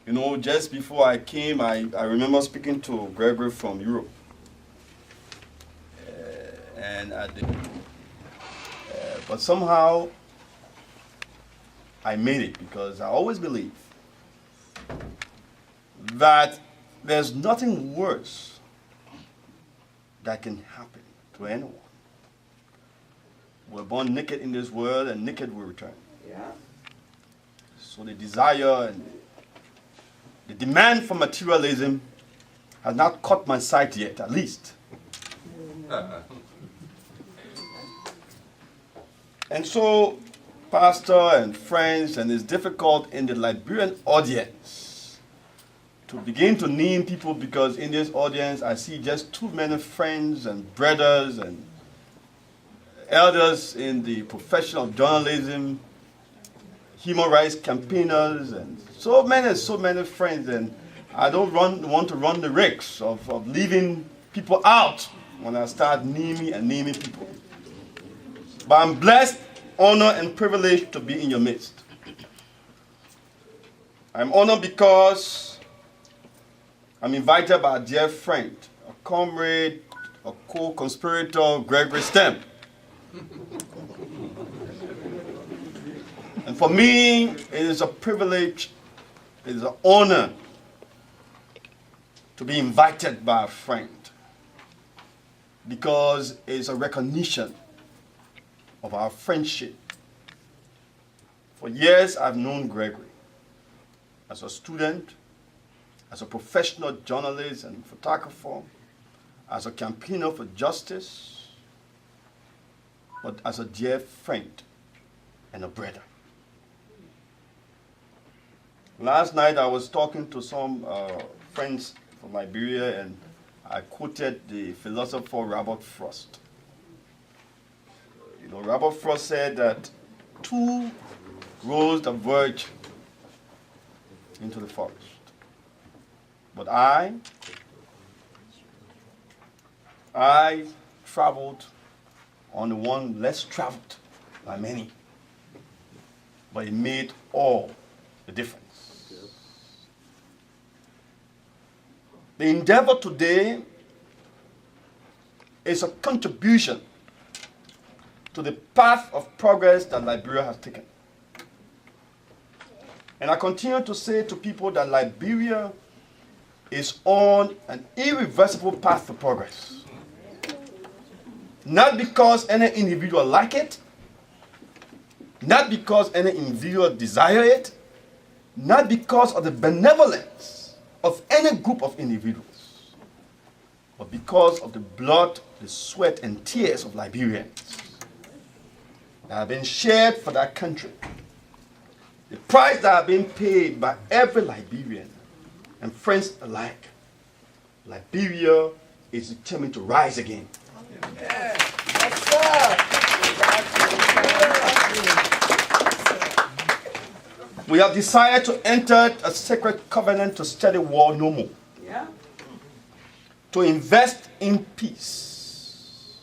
You know, just before I came, I remember speaking to Gregory from Europe. But somehow I made it, because I always believe that there's nothing worse that can happen to anyone. We're born naked in this world, and naked we return. Yeah. So the desire and the demand for materialism has not caught my sight yet, at least. And so, pastor and friends, and it's difficult in the Liberian audience to begin to name people, because in this audience I see just too many friends and brothers and elders in the profession of journalism, human rights campaigners, and so many friends, and I don't want to run the risks of leaving people out when I start naming people. But I'm blessed, honored, and privileged to be in your midst. I'm honored because I'm invited by a dear friend, a comrade, a co-conspirator, Gregory Stemp. And for me, it is a privilege, it is an honor to be invited by a friend, because it's a recognition of our friendship. For years, I've known Gregory as a student, as a professional journalist and photographer, as a campaigner for justice, but as a dear friend and a brother. Last night, I was talking to some friends from Liberia, and I quoted the philosopher Robert Frost. You know, Robert Frost said that two roads diverge into the forest, but I traveled on the one less traveled by many, but it made all the difference. The endeavor today is a contribution to the path of progress that Liberia has taken. And I continue to say to people that Liberia is on an irreversible path to progress. Not because any individual like it, not because any individual desire it, not because of the benevolence of any group of individuals, but because of the blood, the sweat, and tears of Liberians that have been shared for that country. The price that have been paid by every Liberian and friends alike. Liberia is determined to rise again. We have decided to enter a sacred covenant to study war no more. Yeah. To invest in peace.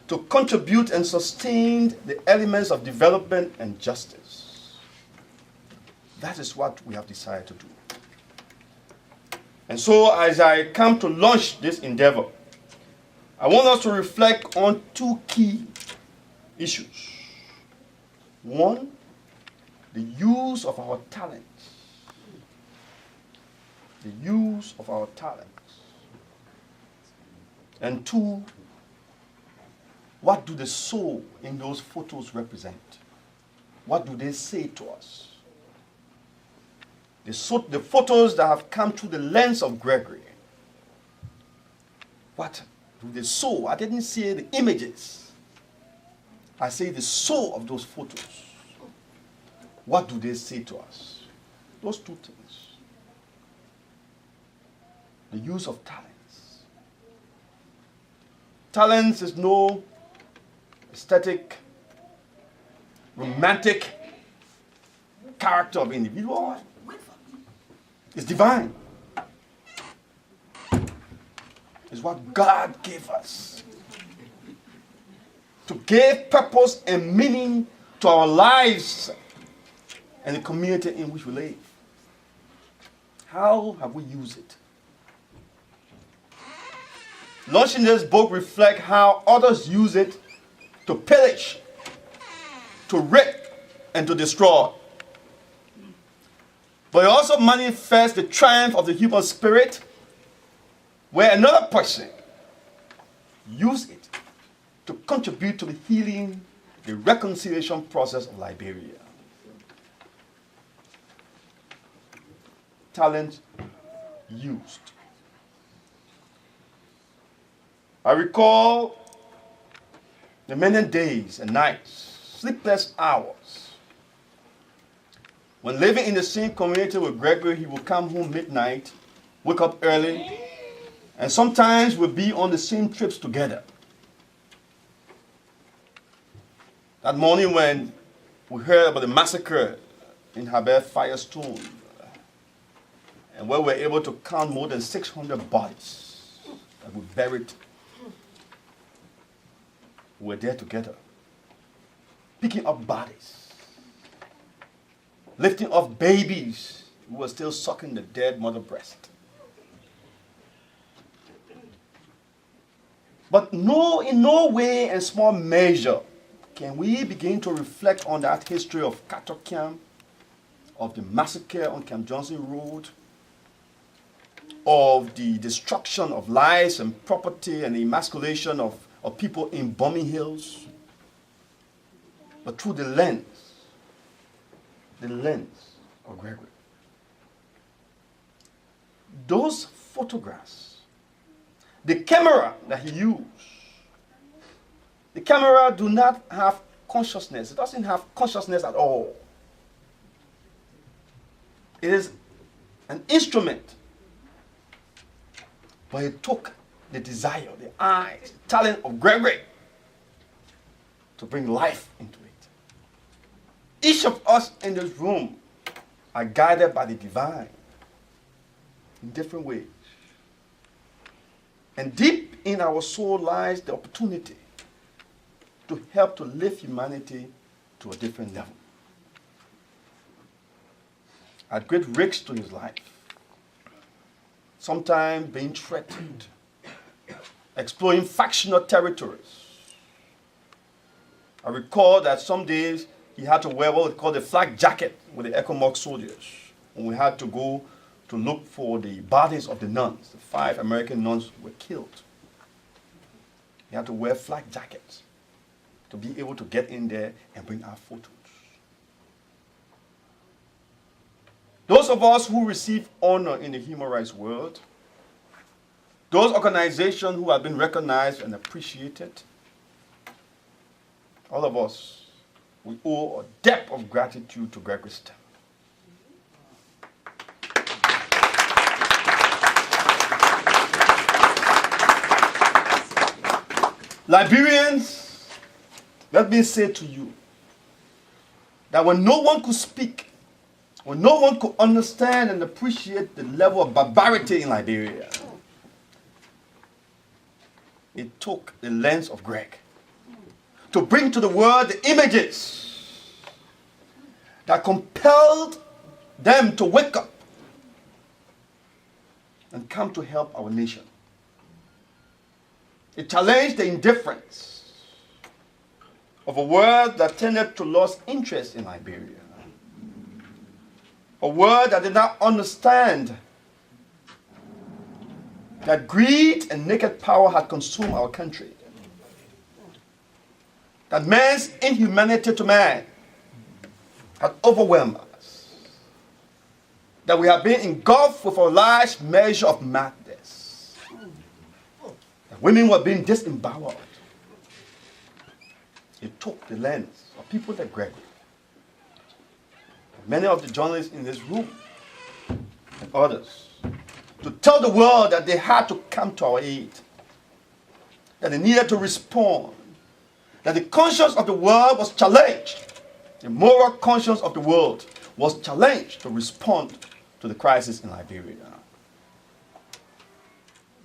To contribute and sustain the elements of development and justice. That is what we have decided to do. And so, as I come to launch this endeavor, I want us to reflect on two key issues. One, the use of our talents. The use of our talents. And two, what do the soul in those photos represent? What do they say to us? The photos that have come through the lens of Gregory. What do the soul? I didn't say the images. I say the soul of those photos. What do they say to us? Those two things. The use of talents. Talents is no aesthetic, romantic character of individual. It's divine. It's what God gave us to give purpose and meaning to our lives and the community in which we live. How have we used it? Launching this book reflects how others use it to pillage, to rape, and to destroy. But it also manifests the triumph of the human spirit, where another person used it to contribute to the healing, the reconciliation process of Liberia. Talent used. I recall the many days and nights, sleepless hours. When living in the same community with Gregory, he would come home midnight, wake up early, and sometimes we'd be on the same trips together. That morning when we heard about the massacre in Haber Firestone, and where we were able to count more than 600 bodies that were buried, we were there together, picking up bodies, lifting off babies who were still sucking the dead mother breast. But in no way and small measure can we begin to reflect on that history of cattle camp, of the massacre on Camp Johnson Road, of the destruction of lives and property and the emasculation of people in Bombing Hills, but through the lens of Gregory. Those photographs, the camera that he used, the camera do not have consciousness. It doesn't have consciousness at all. It is an instrument. But it took the desire, the eyes, the talent of Gregory to bring life into it. Each of us in this room are guided by the divine in different ways. And deep in our soul lies the opportunity to help to lift humanity to a different level. At great risk to his life, sometimes being threatened, exploring factional territories. I recall that some days he had to wear what we call the flak jacket with the ECOMOG soldiers, when we had to go to look for the bodies of the nuns. The 5 American nuns were killed. He had to wear flak jackets to be able to get in there and bring our photos. Those of us who receive honor in the human rights world, those organizations who have been recognized and appreciated, all of us, we owe a debt of gratitude to Gregory Stem. Liberians, let me say to you that when no one could speak, when no one could understand and appreciate the level of barbarity in Liberia, it took the lens of Greg to bring to the world the images that compelled them to wake up and come to help our nation. It challenged the indifference of a world that tended to lose interest in Liberia. A world that did not understand that greed and naked power had consumed our country. That man's inhumanity to man had overwhelmed us. That we have been engulfed with a large measure of madness. That women were being disempowered. It took the lens of people like Gregory, many of the journalists in this room, and others, to tell the world that they had to come to our aid, that they needed to respond, that the conscience of the world was challenged, the moral conscience of the world was challenged to respond to the crisis in Liberia.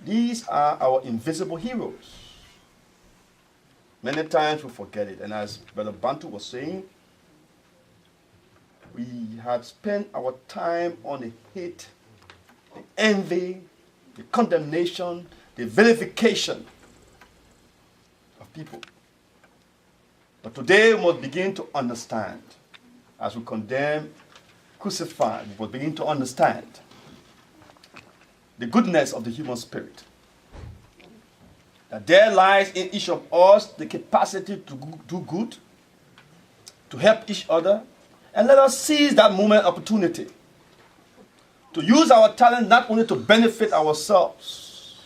These are our invisible heroes. Many times we forget it, and as Brother Bantu was saying, we had spent our time on the hate the envy, the condemnation, the vilification of people. But today we must begin to understand, as we condemn, crucify, we must begin to understand the goodness of the human spirit. That there lies in each of us the capacity to do good, to help each other, and let us seize that moment opportunity to use our talent not only to benefit ourselves,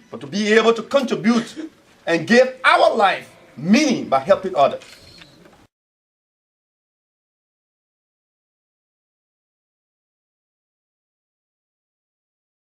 but to be able to contribute and give our life meaning by helping others.